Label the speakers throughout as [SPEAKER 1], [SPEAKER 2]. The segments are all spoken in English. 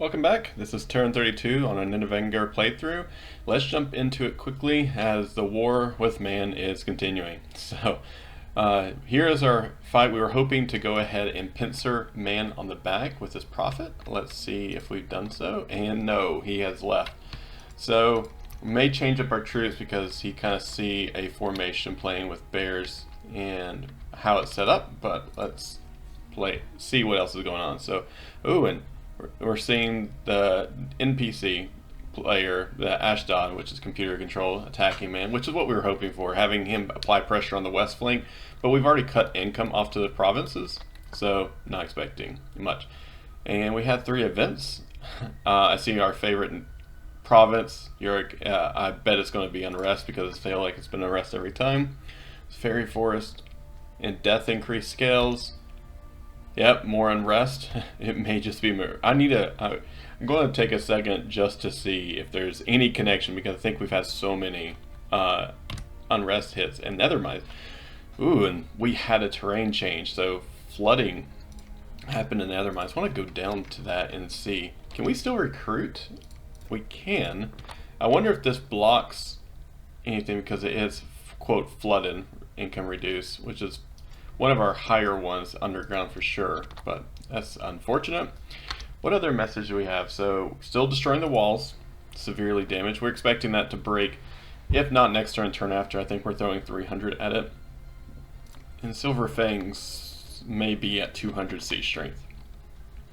[SPEAKER 1] Welcome back. This is turn 32 on a Nidavangr playthrough. Let's jump into it quickly as the war with man is continuing. Here is our fight. We were hoping to go ahead and pincer man on the back with his prophet. Let's see if we've done so. And no, he has left. So we may change up our troops because he kind of see a formation playing with bears and how it's set up. But let's see what else is going on. So, and we're seeing the NPC player, the Ashdod, which is computer control attacking man, which is what we were hoping for, having him apply pressure on the west flank. But we've already cut income off to the provinces, so not expecting much. And we had 3 events. I see our favorite province, Yorick. I bet it's going to be unrest because I feel like it's been unrest every time. Fairy forest and death increase scales. Yep, more unrest. It may just be I'm going to take a second just to see if there's any connection, because I think we've had so many unrest hits and nethermines. And we had a terrain change, so flooding happened in nethermines. I want to go down to that and see. Can we still recruit? We can. I wonder if this blocks anything because it is, quote, flooded, income reduced, which is one of our higher ones underground for sure, but that's unfortunate. What other message do we have? So still destroying the walls, severely damaged. We're expecting that to break, if not next turn, turn after. I think we're throwing 300 at it. And Silver Fangs may be at 200 siege strength.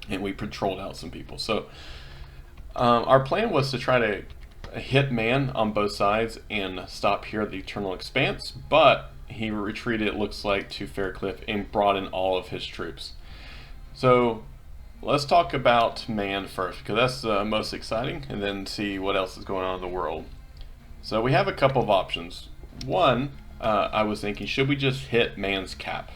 [SPEAKER 1] And we patrolled out some people. So our plan was to try to hit man on both sides and stop here at the Eternal Expanse, but he retreated, it looks like, to Faircliff and brought in all of his troops. So let's talk about man first, because that's the most exciting, and then see what else is going on in the world. So we have a couple of options. One, I was thinking, should we just hit man's cap?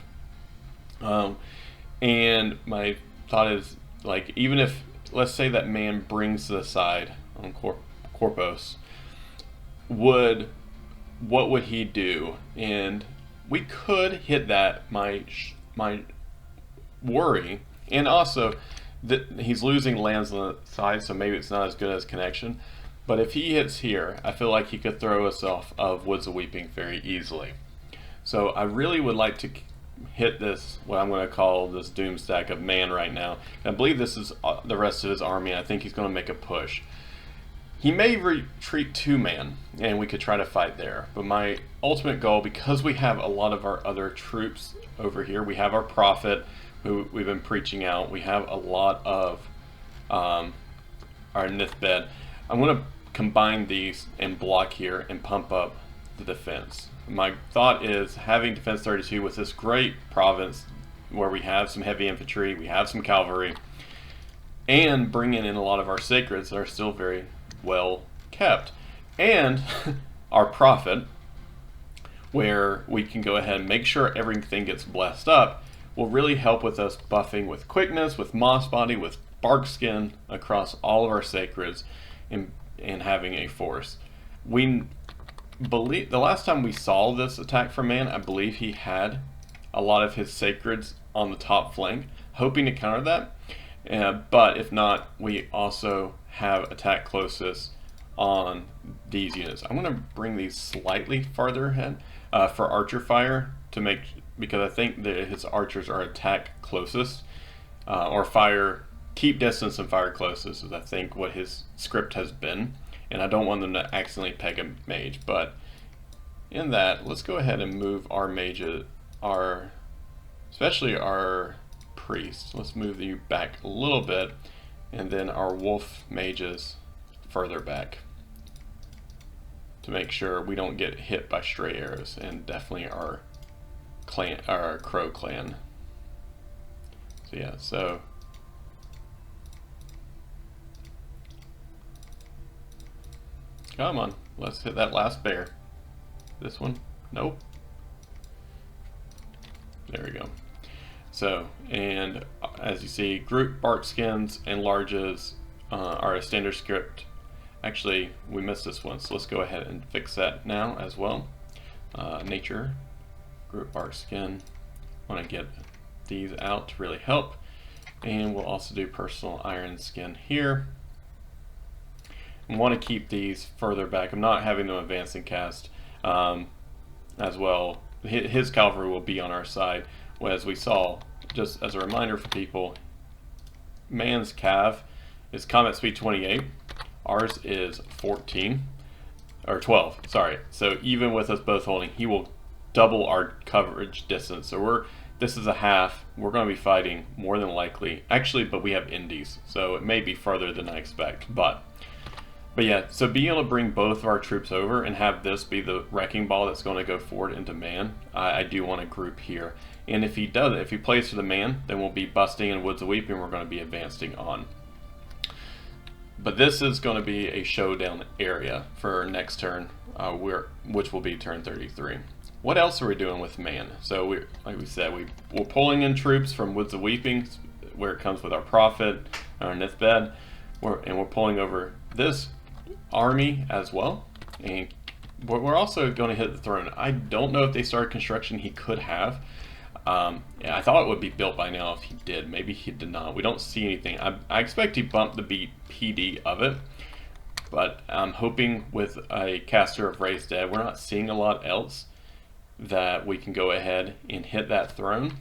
[SPEAKER 1] And my thought is, like, even if, let's say that man brings the side on Corpos, what would he do? And we could hit that. My worry, and also that he's losing lands on the side, so maybe it's not as good as connection. But if he hits here, I feel like he could throw us off of Woods of Weeping very easily. So I really would like to hit this, what I'm going to call this doom stack of man right now. And I believe this is the rest of his army. I think he's going to make a push. He may retreat to man, and we could try to fight there. But my ultimate goal, because we have a lot of our other troops over here, we have our prophet, who we've been preaching out. We have a lot of our Nithbed. I'm going to combine these and block here and pump up the defense. My thought is having defense 32 with this great province where we have some heavy infantry, we have some cavalry, and bringing in a lot of our sacreds that are still very well kept, and our prophet, where we can go ahead and make sure everything gets blessed up, will really help with us buffing with quickness, with moss body, with bark skin across all of our sacreds, and having a force. We believe the last time we saw this attack from man, I believe he had a lot of his sacreds on the top flank, hoping to counter that. But if not, we also have attack closest on these units. I'm going to bring these slightly farther ahead for archer fire because I think that his archers are attack closest, or fire, keep distance and fire closest is I think what his script has been, and I don't want them to accidentally peg a mage. But in that, let's go ahead and move our mages, especially our priests. Let's move you back a little bit, and then our wolf mages further back to make sure we don't get hit by stray arrows, and definitely our crow clan. So yeah, so come on, let's hit that last bear. This one? Nope. There we go. So, and as you see, group bark skins and larges are a standard script. Actually, we missed this one, so let's go ahead and fix that now as well. Nature, group bark skin. Want to get these out to really help. And we'll also do personal iron skin here. And want to keep these further back. I'm not having them advance and cast as well. His cavalry will be on our side. As we saw, just as a reminder for people, man's cav is combat speed 28. Ours is 14. Or 12, sorry. So even with us both holding, he will double our coverage distance. So this is a half. We're going to be fighting more than likely. Actually, but we have indies, so it may be farther than I expect. But yeah, so being able to bring both of our troops over and have this be the wrecking ball that's going to go forward into man, I do want to group here. And if he does it, if he plays for the man, then we'll be busting in Woods of Weeping. We're going to be advancing on. But this is going to be a showdown area for next turn, which will be turn 33. What else are we doing with man? So like we said, we're pulling in troops from Woods of Weeping, where it comes with our Prophet, our Nithbed, and we're pulling over this army as well. And we're also going to hit the throne. I don't know if they started construction. He could have. Yeah, I thought it would be built by now if he did. Maybe he did not. We don't see anything. I expect he bumped the PD of it, but I'm hoping with a caster of Raised Dead, we're not seeing a lot else, that we can go ahead and hit that throne.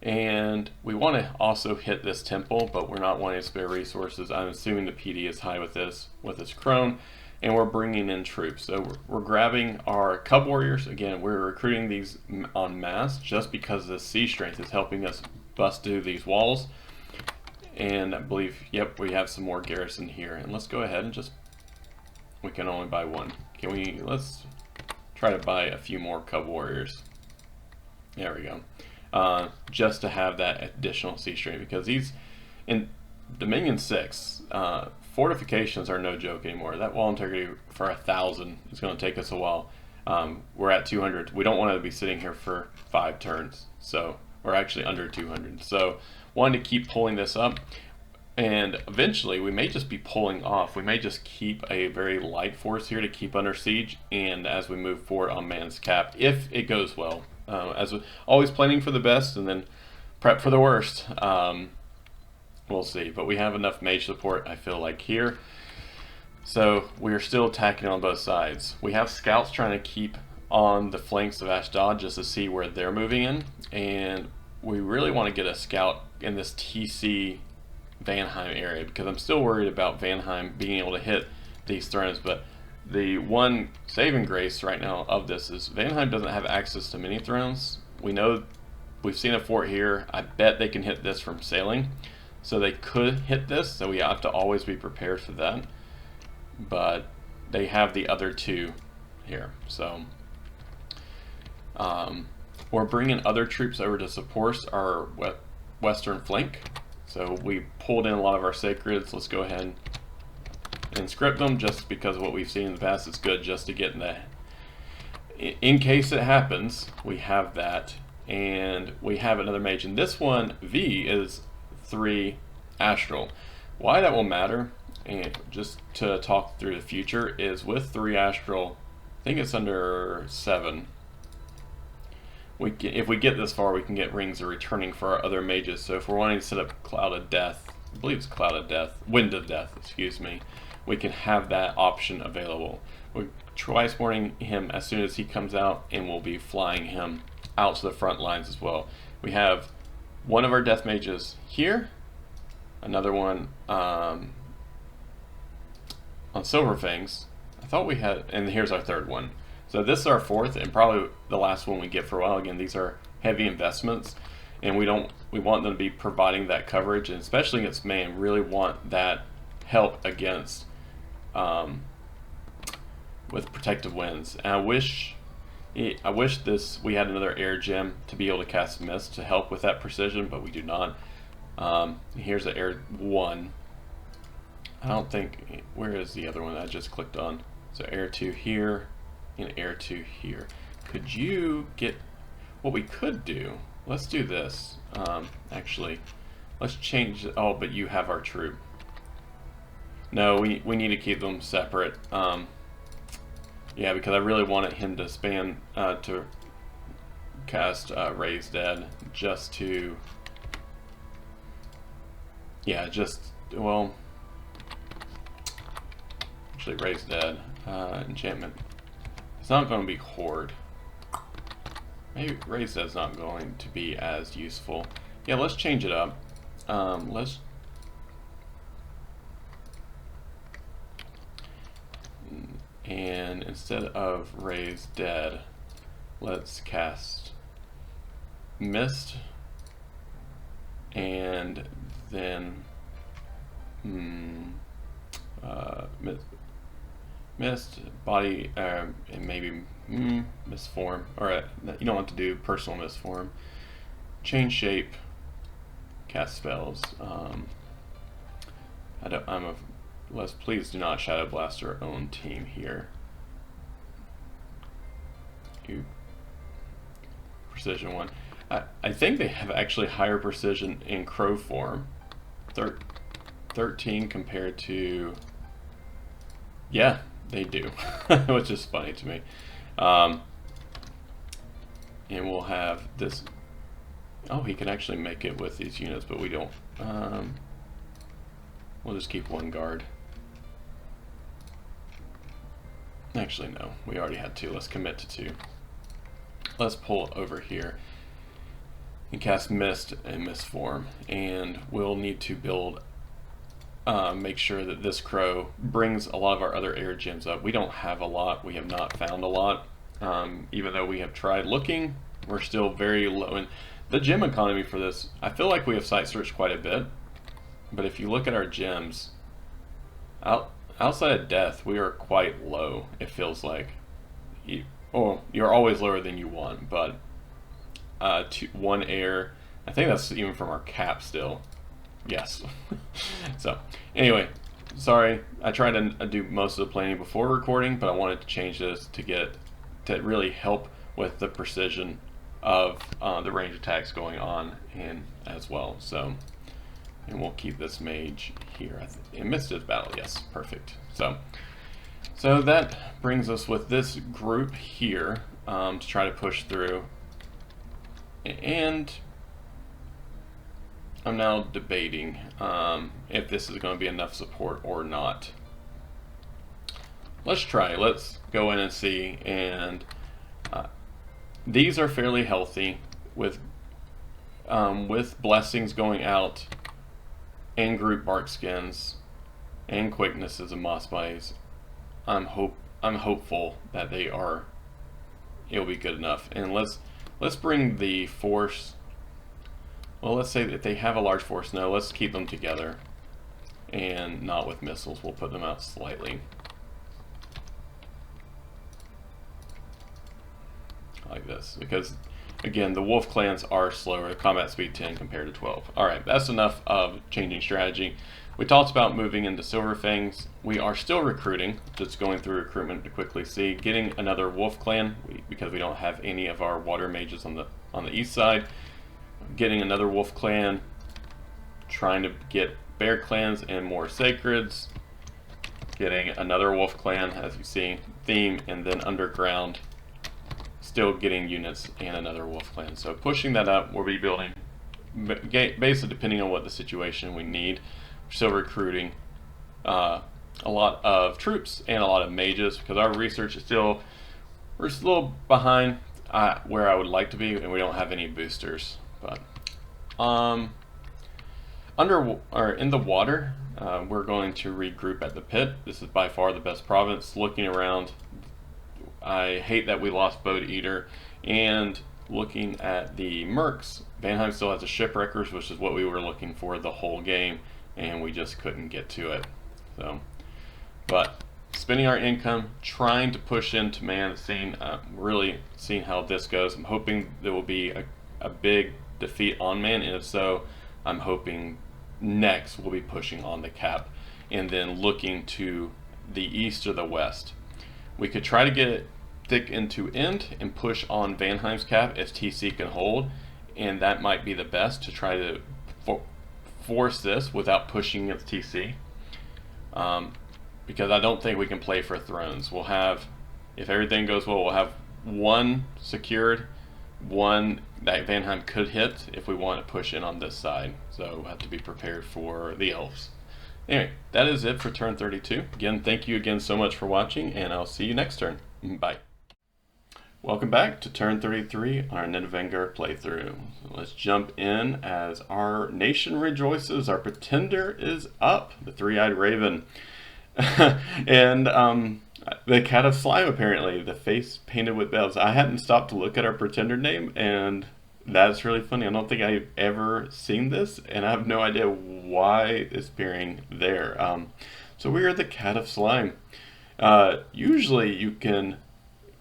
[SPEAKER 1] And we want to also hit this temple, but we're not wanting to spare resources. I'm assuming the PD is high with this crone. And we're bringing in troops. So we're grabbing our Cub Warriors. Again, we're recruiting these en masse just because the siege strength is helping us bust through these walls. And I believe, yep, we have some more garrison here. And let's go ahead and we can only buy one. Let's try to buy a few more Cub Warriors. There we go. Just to have that additional siege strength, because these, in Dominion 6, fortifications are no joke anymore. That wall integrity for 1,000 is going to take us a while. We're at 200. We don't want to be sitting here for 5 turns. So we're actually under 200. So wanted to keep pulling this up. And eventually we may just be pulling off. We may just keep a very light force here to keep under siege. And as we move forward on man's cap, if it goes well. As always planning for the best and then prep for the worst. We'll see, but we have enough mage support, I feel like, here. So we're still attacking on both sides. We have scouts trying to keep on the flanks of Ashdod just to see where they're moving in. And we really want to get a scout in this TC Vanheim area, because I'm still worried about Vanheim being able to hit these thrones. But the one saving grace right now of this is Vanheim doesn't have access to many thrones. We know we've seen a fort here. I bet they can hit this from sailing. So they could hit this, so we have to always be prepared for that. But they have the other two here. So we're bringing other troops over to support our western flank. So we pulled in a lot of our sacreds. Let's go ahead and script them, just because of what we've seen in the past. It's good just to get in the... In case it happens, we have that. And we have another mage. And this one, V, is 3 astral. Why that will matter, and just to talk through the future, is with 3 astral, I think it's under 7. If we get this far, we can get Rings of Returning for our other mages. So if we're wanting to set up Cloud of Death, I believe it's Cloud of Death, Wind of Death, excuse me, we can have that option available. We're twice warning him as soon as he comes out, and we'll be flying him out to the front lines as well. We have one of our death mages here, another one on Silverfangs. I thought we had, and here's our third one. So this is our 4th, and probably the last one we get for a while. Again, these are heavy investments, and we want them to be providing that coverage, and especially against man, really want that help against with protective winds. And I wish we had another air gem to be able to cast mist to help with that precision, but we do not. Here's the air 1. I don't think, where is the other one that I just clicked on? So air 2 here and air 2 here. Could you get, what we could do, let's do this. Actually, let's change, oh, but you have our troop. No, we need to keep them separate. Yeah, because I really wanted him to span, to cast Raised Dead, just to Yeah, just, well, actually raise dead. Enchantment. It's not going to be horde. Maybe raise dead's not going to be as useful. Yeah, let's change it up. Let's and instead of raise dead, let's cast mist, and then mist body, and maybe mist form, or you don't want to do personal mist form. Change shape, cast spells. Let's please do not Shadow Blast our own team here. Precision 1. I think they have actually higher precision in crow form. 13 compared to... Yeah, they do. Which is funny to me. And we'll have this... Oh, he can actually make it with these units, but we don't. We'll just keep one guard. Actually, no. We already had 2. Let's commit to 2. Let's pull over here and cast Mist and Mist form. And we'll need to build, make sure that this crow brings a lot of our other air gems up. We don't have a lot. We have not found a lot. Even though we have tried looking, we're still very low. And the gem economy for this, I feel like we have site searched quite a bit. But if you look at our gems, outside of death, we are quite low, it feels like. You're always lower than you want, but 1 air, I think that's even from our cap still. Yes. So, anyway, sorry, I tried to do most of the planning before recording, but I wanted to change this to really help with the precision of the range attacks going on in as well. So, and we'll keep this mage here. And missed his battle, yes, perfect. So that brings us with this group here to try to push through. And I'm now debating if this is going to be enough support or not. Let's try. Let's go in and see. And these are fairly healthy with blessings going out, and group bark skins, and quicknesses and moss bites. I'm hopeful that it'll be good enough. And let's bring the force. Well, let's say that they have a large force. No, let's keep them together, and not with missiles. We'll put them out slightly, like this, because again, the wolf clans are slower. Combat speed 10 compared to 12. Alright, that's enough of changing strategy. We talked about moving into Silver Fangs. We are still recruiting, just going through recruitment to quickly see. Getting another wolf clan, because we don't have any of our water mages on the east side. Getting another wolf clan. Trying to get bear clans and more sacreds. Getting another wolf clan, as you see, theme, and then underground. Still getting units and another wolf clan. So pushing that up, we'll be building, basically depending on what the situation we need. We're still recruiting a lot of troops and a lot of mages, because our research is still, we're just a little behind where I would like to be, and we don't have any boosters. But in the water, we're going to regroup at the pit. This is by far the best province. Looking around, I hate that we lost Boat Eater, and looking at the mercs, Vanheim still has the shipwreckers, which is what we were looking for the whole game, and we just couldn't get to it. So, but spending our income, trying to push into man, really seeing how this goes. I'm hoping there will be a big defeat on man, and if so, I'm hoping next we'll be pushing on the cap, and then looking to the east or the west. We could try to get it thick into end and push on Vanheim's cap if TC can hold, and that might be the best to try to force this without pushing against TC, because I don't think we can play for thrones. We'll have, if everything goes well, we'll have 1 secured one that Vanheim could hit if we want to push in on this side. So we'll have to be prepared for the elves. Anyway, that is it for turn 32. Again, thank you again so much for watching, and I'll see you next turn. Bye. Welcome back to turn 33 on our Nidavangr playthrough. So let's jump in as our nation rejoices. Our pretender is up, the three-eyed raven. And the cat of slime, apparently, the face painted with bells. I hadn't stopped to look at our pretender name, and that's really funny. I don't think I've ever seen this, and I have no idea why it's appearing there. So we are the cat of slime. Usually you can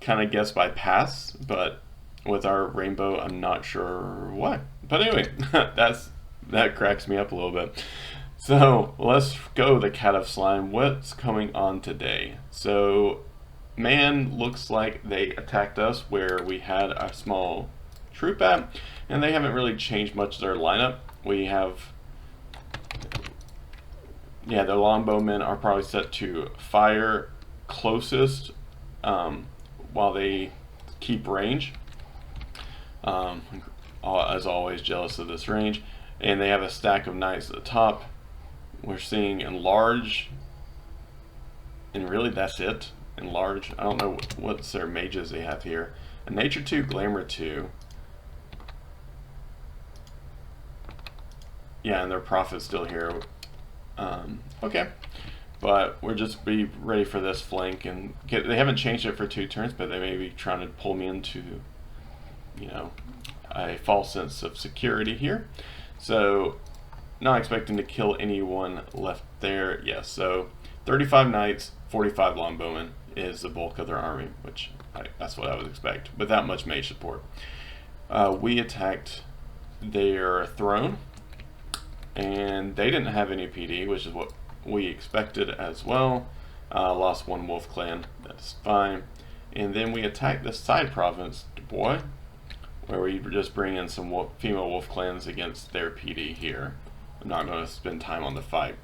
[SPEAKER 1] kind of guess by pass, but with our rainbow, I'm not sure why. But anyway, that cracks me up a little bit. So let's go the cat of slime. What's coming on today? So man looks like they attacked us where we had a small troop at, and they haven't really changed much of their lineup. We have, yeah, the longbowmen are probably set to fire closest while they keep range. As always, jealous of this range. And they have a stack of knights at the top. We're seeing enlarge, and really that's it. Enlarge. I don't know what's their mages they have here. A nature 2, glamour 2. Yeah, and their prophet's still here. Okay. But we're just be ready for this flank, and they haven't changed it for 2 turns, but they may be trying to pull me into, you know, a false sense of security here. So not expecting to kill anyone left there. Yes, so 35 knights, 45 longbowmen is the bulk of their army, which that's what I would expect without much mage support. We attacked their throne, and they didn't have any PD, which is what we expected as well. Lost 1 wolf clan, that's fine. And then we attacked the side province, Dubois, where we just bring in some female wolf clans against their PD here. I'm not going to spend time on the fight.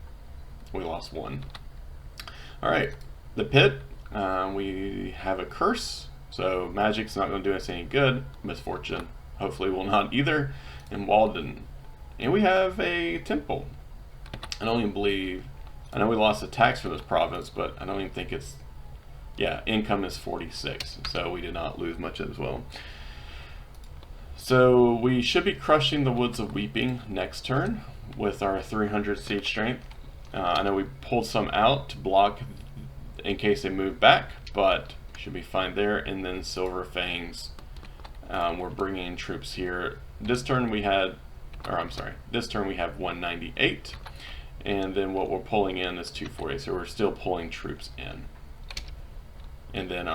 [SPEAKER 1] We lost 1. Alright, the pit, we have a curse, so magic's not going to do us any good. Misfortune, hopefully will not either. And Walden. And we have a temple. I don't even believe, I know we lost a tax for this province, but I don't even think it's, yeah, income is 46, so we did not lose much as well. So we should be crushing the Woods of Weeping next turn with our 300 siege strength. I know we pulled some out to block in case they move back, but should be fine there. And then Silver Fangs, we're bringing in troops here. This turn we had, or I'm sorry, this turn we have 198. And then what we're pulling in is 240, so we're still pulling troops in. And then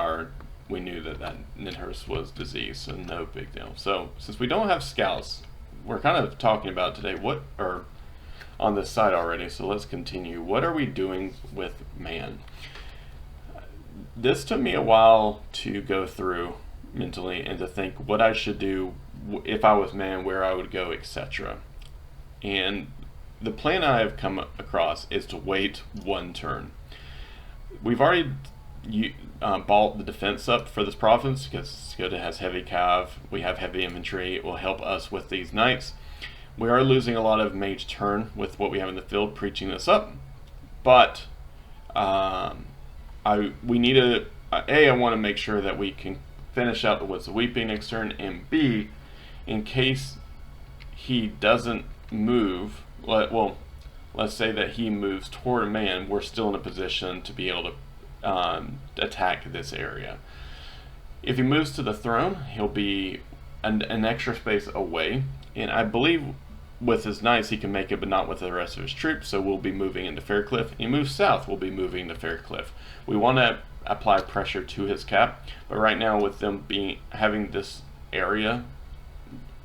[SPEAKER 1] we knew that Nidhurst was diseased, so no big deal. So since we don't have scouts, we're kind of talking about today what are on this side already, so let's continue. What are we doing with man? This took me a while to go through mentally and to think what I should do if I was man, where I would go, etc. And the plan I have come across is to wait 1 turn. We've already bought the defense up for this province because Skoda has heavy cav, we have heavy infantry, it will help us with these knights. We are losing a lot of mage turn with what we have in the field preaching this up, but we need to, I want to make sure that we can finish out the Woods of Weeping next turn, and B, in case he doesn't move, well, let's say that he moves toward a man, we're still in a position to be able to attack this area. If he moves to the throne, he'll be an extra space away, and I believe with his knights he can make it, but not with the rest of his troops, so we'll be moving into Faircliff. He moves south, we'll be moving to Faircliff. We want to apply pressure to his cap, but right now with them having this area,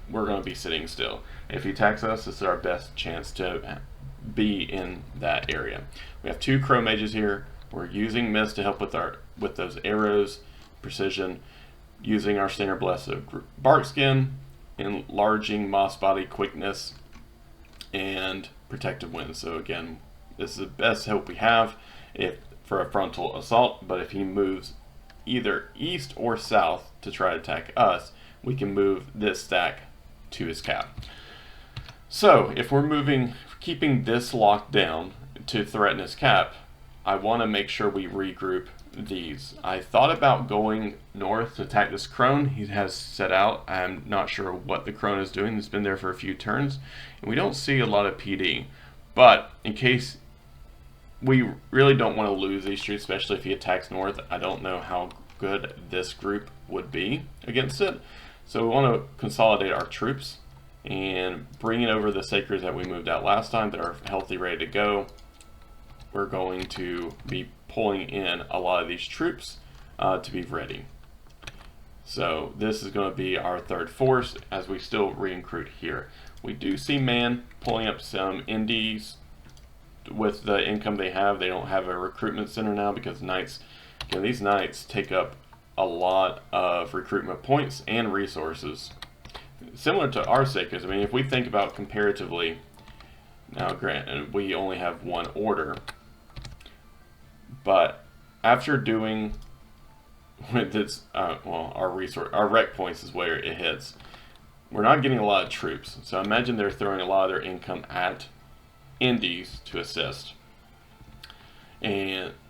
[SPEAKER 1] we're going to be sitting still. If he attacks us, this is our best chance to be in that area. We have 2 crow mages here. We're using mist to help with those arrows, precision, using our Stinger Bless of Barkskin, enlarging Moss Body quickness, and protective wind. So again, this is the best hope we have for a frontal assault, but if he moves either east or south to try to attack us, we can move this stack to his cap. So if we're keeping this locked down to threaten his cap, I want to make sure we regroup these. I thought about going north to attack this crone. He has set out. I'm not sure what the crone is doing. It's been there for a few turns, and we don't see a lot of PD. But in case we really don't want to lose these troops, especially if he attacks north, I don't know how good this group would be against it. So we want to consolidate our troops and bringing over the sacreds that we moved out last time that are healthy, ready to go. We're going to be pulling in a lot of these troops to be ready. So this is going to be our third force as we still recruit here. We do see Man pulling up some indies with the income they have. They don't have a recruitment center now because knights, again, these knights take up a lot of recruitment points and resources. Similar to our sacreds, I mean, if we think about comparatively, now granted, we only have one order, but after doing with this, well, our rec points is where it hits. We're not getting a lot of troops, so imagine they're throwing a lot of their income at indies to assist.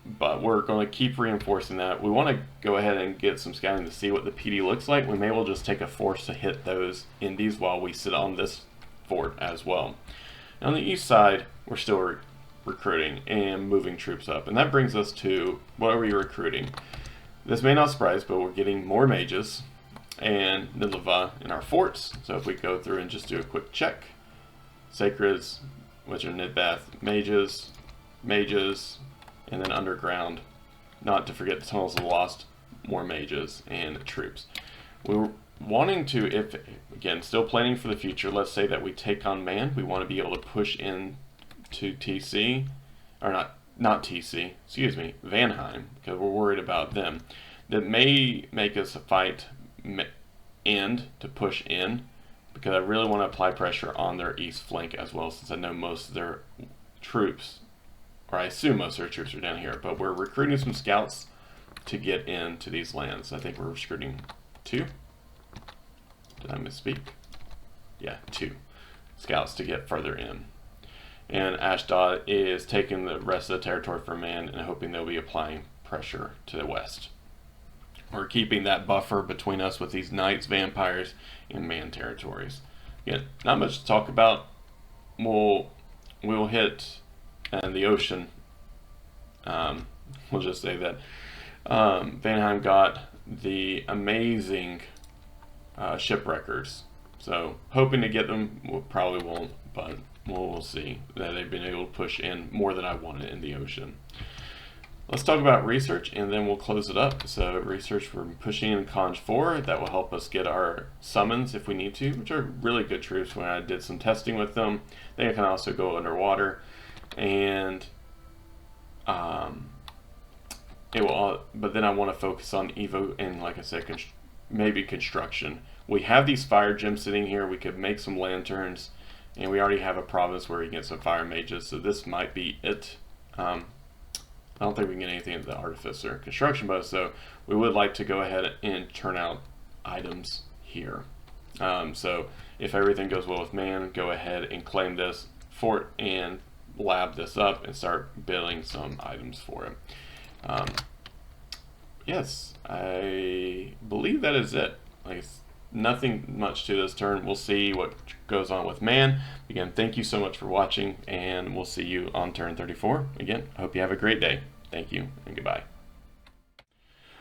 [SPEAKER 1] But we're going to keep reinforcing that. We want to go ahead and get some scouting to see what the PD looks like. We may well just take a force to hit those indies while we sit on this fort as well. Now on the east side, we're still recruiting and moving troops up, and that brings us to what are we recruiting? This may not surprise, but we're getting more mages and Nidavangr in our forts. So if we go through and just do a quick check, sacreds, which are Nidbath, mages, and then underground, not to forget the tunnels of the lost, more mages and troops. We're wanting to, if again, still planning for the future, let's say that we take on Man, we want to be able to push in to TC, or not TC, excuse me, Vanheim, because we're worried about them. That may make us a fight end to push in, because I really want to apply pressure on their east flank as well, since I know most of their troops, or I assume most of their troops are down here, but we're recruiting some scouts to get into these lands. I think we're recruiting 2. Did I misspeak? Yeah, 2 scouts to get further in. And Ashdod is taking the rest of the territory for Man and hoping they'll be applying pressure to the west. We're keeping that buffer between us with these knights, vampires, and Man territories. Again, not much to talk about. We'll hit the ocean. We'll just say that Vanheim got the amazing ship records. So hoping to get them, we probably won't, but we'll see that they've been able to push in more than I wanted in the ocean. Let's talk about research and then we'll close it up. So research, for pushing in Conj 4, that will help us get our summons if we need to, which are really good troops. When I did some testing with them, they can also go underwater, and but then I want to focus on Evo and, like I said, maybe construction. We have these fire gems sitting here. We could make some lanterns, and we already have a province where we can get some fire mages, so this might be it. I don't think we can get anything at the artificer construction bow, so we would like to go ahead and turn out items here. So if everything goes well with Man, go ahead and claim this fort and lab this up and start building some items for it. Yes, I believe that is it. Like, nothing much to this turn. We'll see what goes on with Man. Again, thank you so much for watching, and we'll see you on turn 34. Again, I hope you have a great day. Thank you, and goodbye.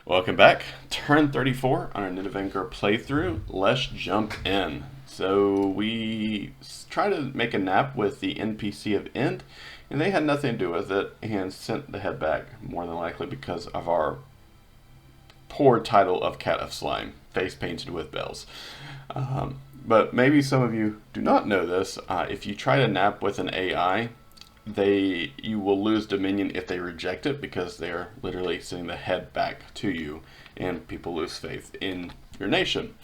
[SPEAKER 1] Welcome back. Turn 34 on our Nidavangr playthrough. Let's jump in. So we try to make a nap with the NPC of End, and they had nothing to do with it and sent the head back, more than likely because of our poor title of Cat of Slime, face painted with bells. But maybe some of you do not know this. If you try to nap with an AI, you will lose dominion if they reject it, because they are literally sending the head back to you, and people lose faith in your nation.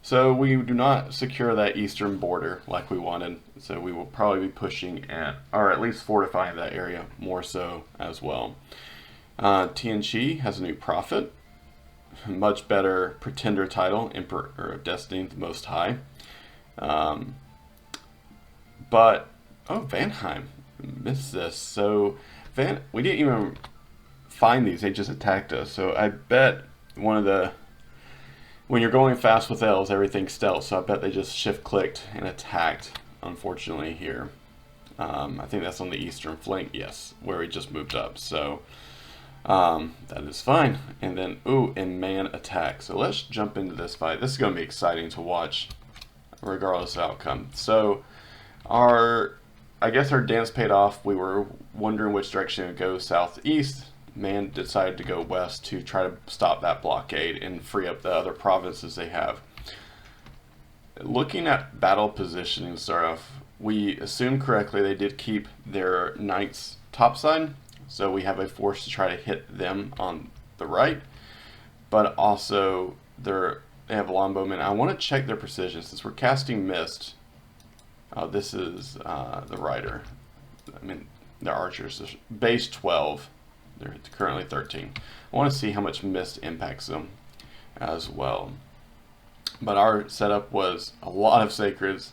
[SPEAKER 1] So we do not secure that eastern border like we wanted, so we will probably be pushing at, or at least fortifying that area more so as well. Ch'i has a new prophet, much better pretender title, Emperor of Destiny, the Most High. Um, but oh, Vanheim, missed this. So we didn't even find these; they just attacked us. So I bet one of the when you're going fast with L's, everything's stealth. So I bet they just shift clicked and attacked. Unfortunately, here. I think that's on the eastern flank, yes, where we just moved up. So that is fine. And then, ooh, and man attack. So let's jump into this fight. This is going to be exciting to watch, regardless of outcome. So I guess our dance paid off. We were wondering which direction to go, southeast. Man decided to go west to try to stop that blockade and free up the other provinces they have. Looking at battle positioning to start off, we assumed correctly they did keep their knights topside, so we have a force to try to hit them on the right, but also they have longbowmen. I want to check their precision since we're casting mist. This is the rider. I mean, the archers. Base 12. They're currently 13. I want to see how much mist impacts them as well. But our setup was a lot of sacreds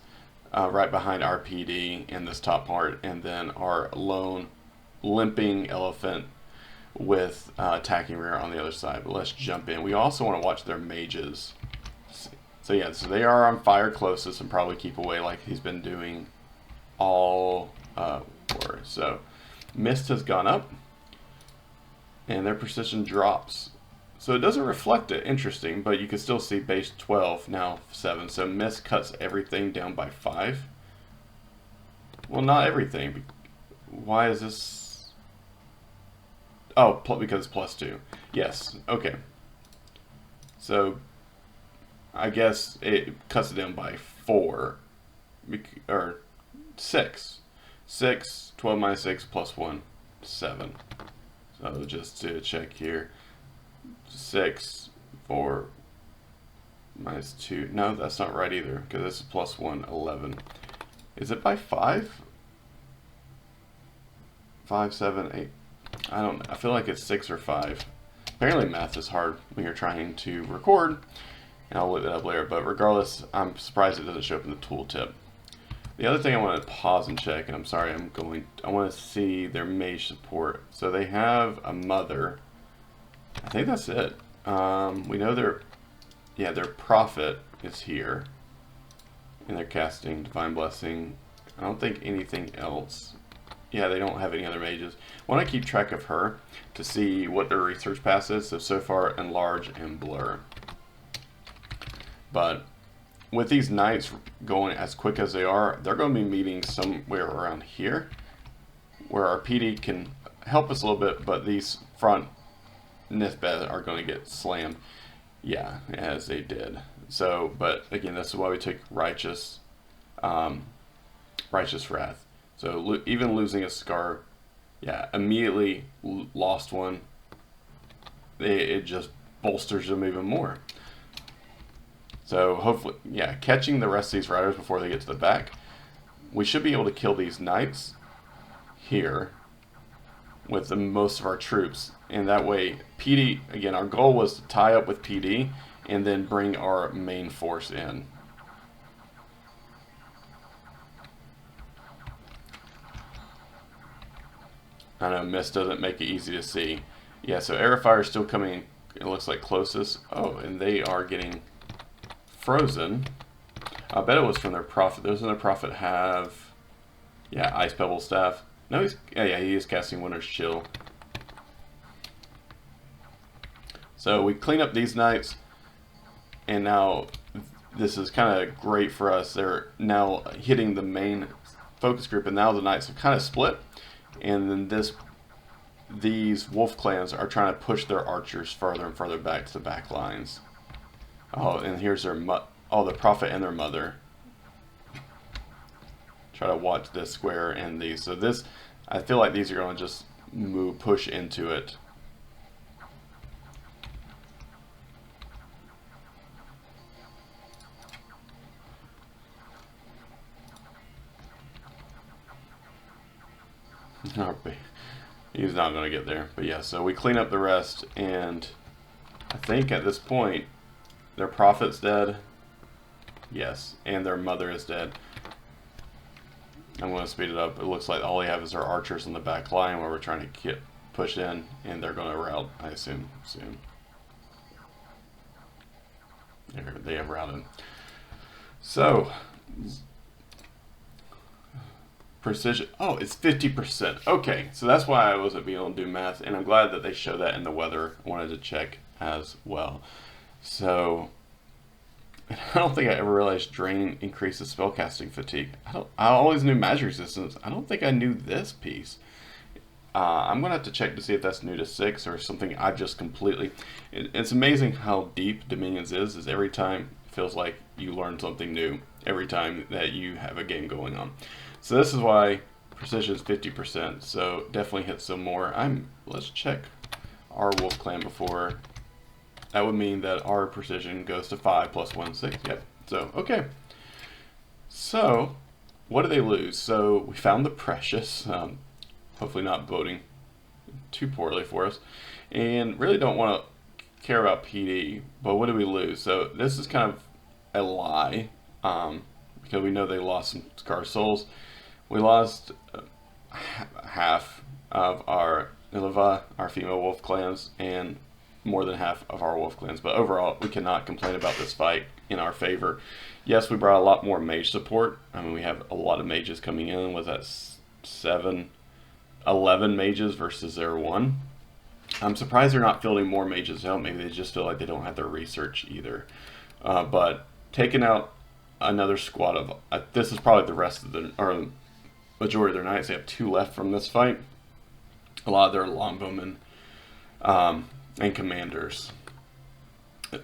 [SPEAKER 1] right behind our PD in this top part, and then our lone limping elephant with attacking rear on the other side. But let's jump in. We also want to watch their mages. So yeah, so they are on fire closest and probably keep away like he's been doing all war. So mist has gone up, and their precision drops. So it doesn't reflect it, interesting, but you can still see base 12, now 7. So mist cuts everything down by 5. Well, not everything. Why is this? Oh, because it's +2. Yes, okay. So I guess it cuts it down by 4, or 6. 6, 12 minus 6 plus 1, 7. So just to check here. 6, 4, minus 2. No, that's not right either, because this is +1, 11. Is it by 5? 5, 7, 8. I don't know. I feel like it's 6 or 5. Apparently math is hard when you're trying to record, and I'll look that up later, but regardless, I'm surprised it doesn't show up in the tooltip. The other thing I want to pause and check, and I'm sorry, I want to see their mage support. So they have a mother. I think that's it. We know their prophet is here, and they're casting Divine Blessing. I don't think anything else. Yeah, they don't have any other mages. I want to keep track of her to see what their research pass is. So far, enlarge and blur. But with these knights going as quick as they are, they're going to be meeting somewhere around here, where our PD can help us a little bit, but these front Nithbeth are going to get slammed. Yeah, as they did. So, but again, this is why we took righteous wrath. So even losing a scar, yeah, immediately lost one. It just bolsters them even more. So hopefully, yeah, catching the rest of these riders before they get to the back, we should be able to kill these knights here with most of our troops, and that way PD, again, our goal was to tie up with PD and then bring our main force in. I know mist doesn't make it easy to see. Yeah, so arrow fire is still coming, it looks like closest. Oh, and they are getting frozen. I bet it was from their prophet. Doesn't their prophet have, yeah, ice pebble staff? No, yeah, he is casting Winter's Chill. So we clean up these knights, and now this is kind of great for us. They're now hitting the main focus group, and now the knights have kind of split, and then these wolf clans are trying to push their archers further and further back to the back lines. Oh, and here's their the prophet and their mother. Try to watch this square and these. So this, I feel like these are going to just push into it. He's not going to get there. But yeah, so we clean up the rest, and I think at this point, their prophet's dead. Yes, and their mother is dead. I'm going to speed it up. It looks like all they have is their archers in the back line where we're trying to get push in, and they're going to rout, I assume, soon. They have routed. So, precision. Oh, it's 50%. Okay, so that's why I wasn't being able to do math, and I'm glad that they show that in the weather. I wanted to check as well. So, I don't think I ever realized drain increases spellcasting fatigue. I always knew magic resistance. I don't think I knew this piece. I'm going to have to check to see if that's new to 6 or something I've just completely... It's amazing how deep Dominions is every time it feels like you learn something new every time that you have a game going on. So this is why precision is 50%, so definitely hit some more. Let's check our Wolf Clan before. That would mean that our precision goes to 5 plus 1, 6. Yep, so, okay. So, what do they lose? So, we found the Precious. Hopefully not voting too poorly for us, and really don't want to care about PD, but what do we lose? So this is kind of a lie, because we know they lost some Scar Souls. We lost half of our Nilva, our female wolf clans, and more than half of our wolf clans, but overall we cannot complain about this fight in our favor. Yes, we brought a lot more mage support. I mean, we have a lot of mages coming in. Was that 11 mages versus their 1. I'm surprised they're not fielding more mages out. Maybe they just feel like they don't have their research either. But taking out another squad of... this is probably the rest of the... or majority of their knights. They have 2 left from this fight. A lot of their longbowmen and commanders.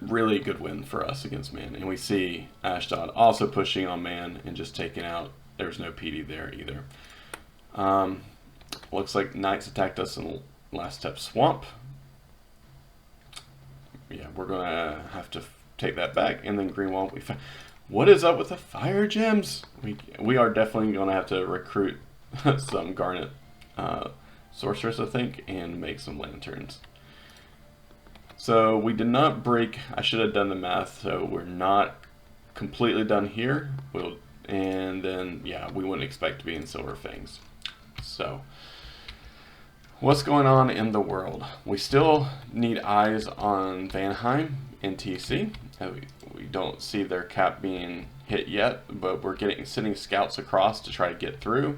[SPEAKER 1] Really good win for us against man. And we see Ashdod also pushing on man and just taking out... There's no PD there either. Looks like knights attacked us in Last Step Swamp. Yeah, we're gonna have to take that back. And then Greenwall, what is up with the fire gems? We are definitely gonna have to recruit some Garnet sorcerers, I think, and make some lanterns. So we did not break. I should have done the math. So we're not completely done here. And then yeah, we wouldn't expect to be in Silver Fangs. So, what's going on in the world? We still need eyes on Vanheim and TC. We don't see their cap being hit yet, but we're sending scouts across to try to get through.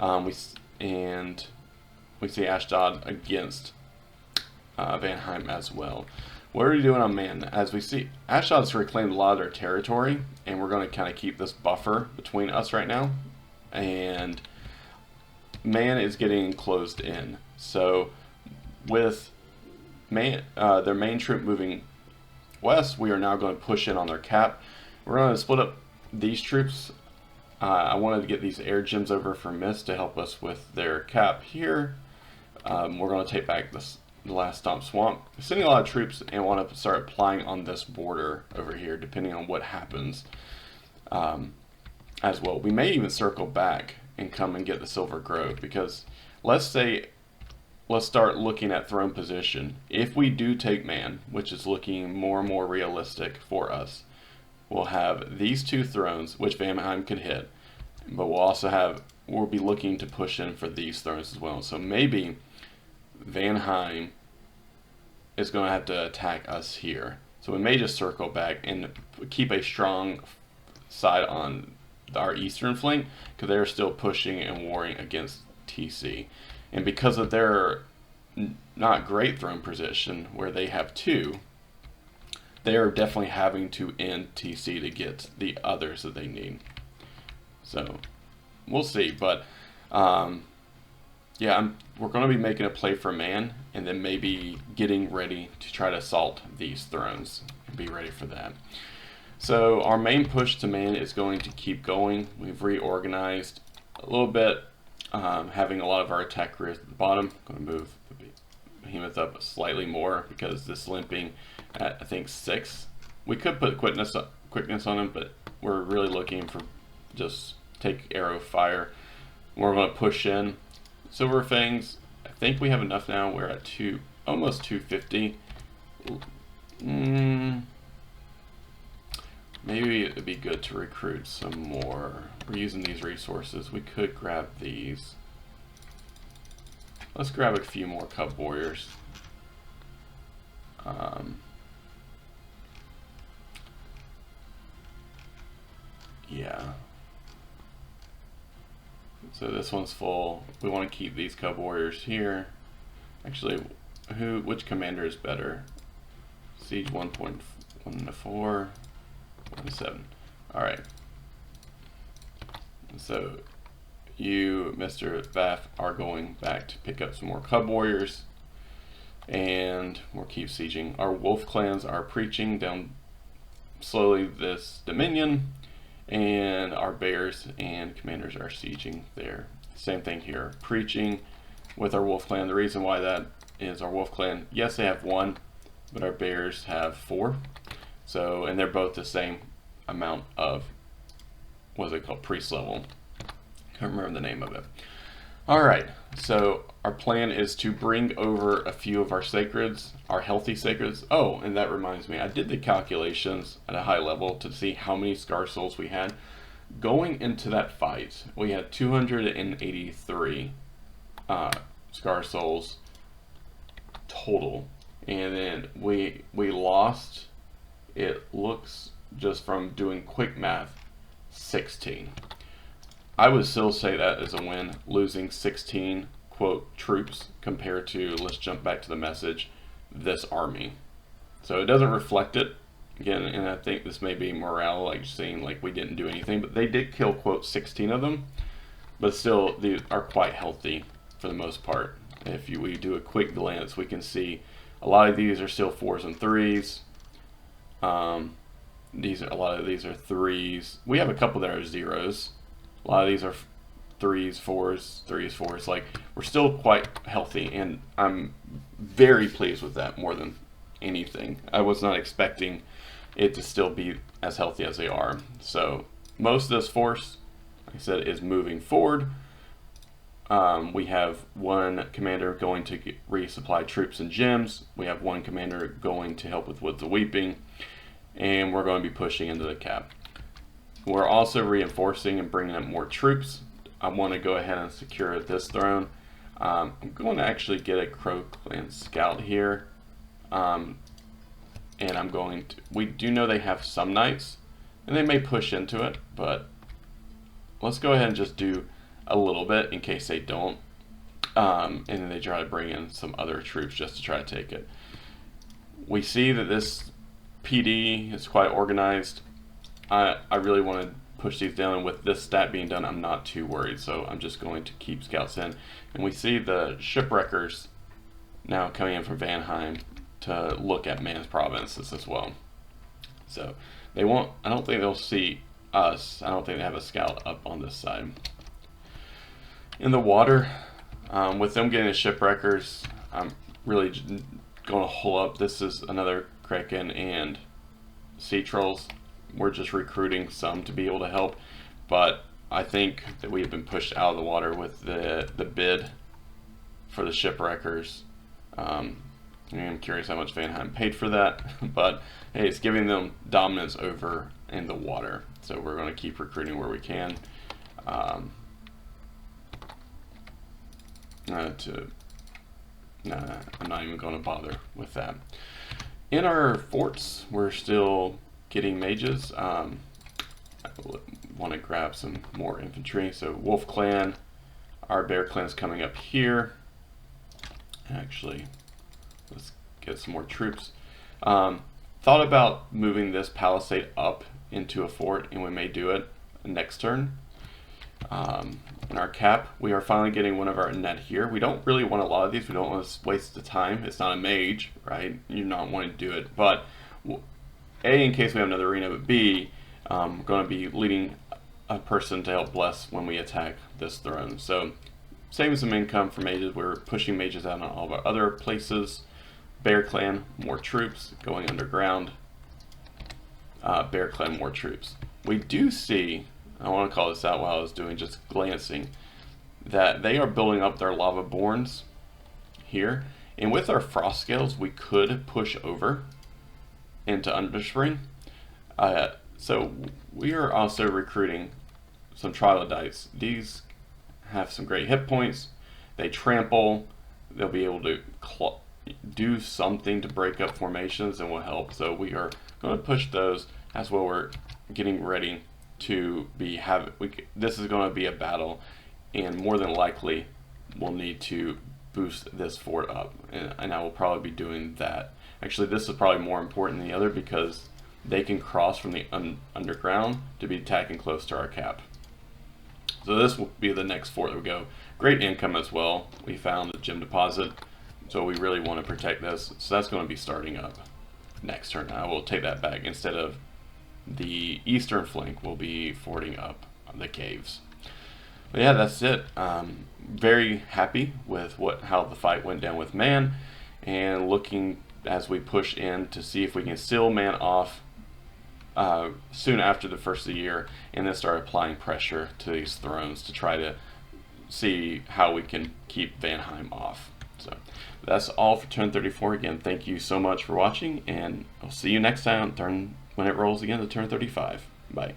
[SPEAKER 1] We see Ashdod against Vanheim as well. What are we doing on man? As we see, Ashdod's reclaimed a lot of their territory, and we're going to kind of keep this buffer between us right now. And man is getting closed in. So with their main troop moving west, we are now going to push in on their cap. We're going to split up these troops. I wanted to get these air gems over for Mist to help us with their cap here. We're going to take back the last Stomp Swamp. We're sending a lot of troops and want to start applying on this border over here depending on what happens as well. We may even circle back and come and get the Silver Grove, because let's start looking at throne position. If we do take man, which is looking more and more realistic for us, we'll have these 2 thrones, which Vanheim could hit, but we'll be looking to push in for these thrones as well. So maybe Vanheim is going to have to attack us here. So we may just circle back and keep a strong side on our eastern flank, because they're still pushing and warring against TC. And because of their not great throne position, where they have 2, they are definitely having to end TC to get the others that they need. So we'll see, but yeah, we're going to be making a play for man, and then maybe getting ready to try to assault these thrones and be ready for that. So our main push to man is going to keep going. We've reorganized a little bit, having a lot of our attack careers at the bottom. I'm going to move the Behemoth up slightly more because this limping at, I think, 6. We could put quickness on him, but we're really looking for just take arrow fire. We're going to push in. Silver Fangs, I think we have enough now. We're at almost 250. Maybe it'd be good to recruit some more. We're using these resources. We could grab these. Let's grab a few more Cub Warriors. Yeah. So this one's full. We want to keep these Cub Warriors here. Actually, which commander is better? Siege 1.1 to 4, 1 to 7. Alright. So you, Mr. Vaff, are going back to pick up some more Cub Warriors. And we'll keep sieging. Our wolf clans are preaching down slowly this dominion. And our bears and commanders are sieging there. Same thing here. Preaching with our wolf clan. The reason why that is our wolf clan, yes, they have 1, but our bears have 4. So, and they're both the same amount of, what is it called, priest level. Can't remember the name of it. Alright, so our plan is to bring over a few of our sacreds, our healthy sacreds. Oh, and that reminds me, I did the calculations at a high level to see how many Scar Souls we had. Going into that fight, we had 283 Scar Souls total. And then we lost, it looks just from doing quick math, 16. I would still say that is a win, losing 16, quote, troops compared to, let's jump back to the message, this army. So it doesn't reflect it, again, and I think this may be morale, like saying like we didn't do anything, but they did kill, quote, 16 of them, but still they are quite healthy for the most part. If we do a quick glance, we can see a lot of these are still 4s and 3s. A lot of these are 3s. We have a couple that are 0s. A lot of these are 3s, 4s, 3s, 4s. Like, we're still quite healthy, and I'm very pleased with that more than anything. I was not expecting it to still be as healthy as they are. So, most of this force, like I said, is moving forward. We have 1 commander going to resupply troops and gems. We have 1 commander going to help with Woods of Weeping. And we're going to be pushing into the cap. We're also reinforcing and bringing up more troops. I want to go ahead and secure this throne. I'm going to actually get a Crow Clan scout here. And I'm going to... We do know they have some knights, and they may push into it, but let's go ahead and just do a little bit in case they don't. And then they try to bring in some other troops just to try to take it. We see that this PD is quite organized. I really want to push these down, and with this stat being done, I'm not too worried, so I'm just going to keep scouts in. And we see the shipwreckers now coming in from Vanheim to look at man's provinces as well. So they won't, I don't think they'll see us. I don't think they have a scout up on this side. In the water, with them getting the shipwreckers, I'm really going to hole up. This is another Kraken and Sea Trolls. We're just recruiting some to be able to help, but I think that we've been pushed out of the water with the bid for the shipwreckers. I'm curious how much Vanheim paid for that, but hey, it's giving them dominance over in the water. So we're going to keep recruiting where we can. I'm not even going to bother with that. In our forts, we're still getting mages. I want to grab some more infantry. So Wolf Clan, our Bear Clan is coming up here. Actually, let's get some more troops. Thought about moving this palisade up into a fort, and we may do it next turn. In our cap, we are finally getting one of our net here. We don't really want a lot of these. We don't want to waste the time. It's not a mage, right? You're not wanting to do it. But A, in case we have another arena, but B, I'm going to be leading a person to help bless when we attack this throne. So saving some income for mages. We're pushing mages out on all of our other places. Bear Clan, more troops going underground. Bear Clan, more troops. We do see, I want to call this out while I was doing just glancing, that they are building up their lava borns here. And with our frost scales, we could push over into Underspring. So we are also recruiting some troglodytes. These have some great hit points. They trample. They'll be able to do something to break up formations and will help. So we are going to push those as well. We're getting ready to be this is going to be a battle, and more than likely we'll need to boost this fort up, and I will probably be doing that. Actually, this is probably more important than the other because they can cross from the underground to be attacking close to our cap. So this will be the next fort that we go. Great income as well. We found the gem deposit, so we really want to protect this. So that's going to be starting up next turn. I will take that back. Instead of the eastern flank, we'll be forting up the caves. But yeah, that's it. Very happy with how the fight went down with man, and looking as we push in to see if we can seal man off soon after the first of the year, and then start applying pressure to these thrones to try to see how we can keep Vanheim off. So that's all for turn 34. Again, thank you so much for watching, and I'll see you next time when it rolls again to turn 35. Bye.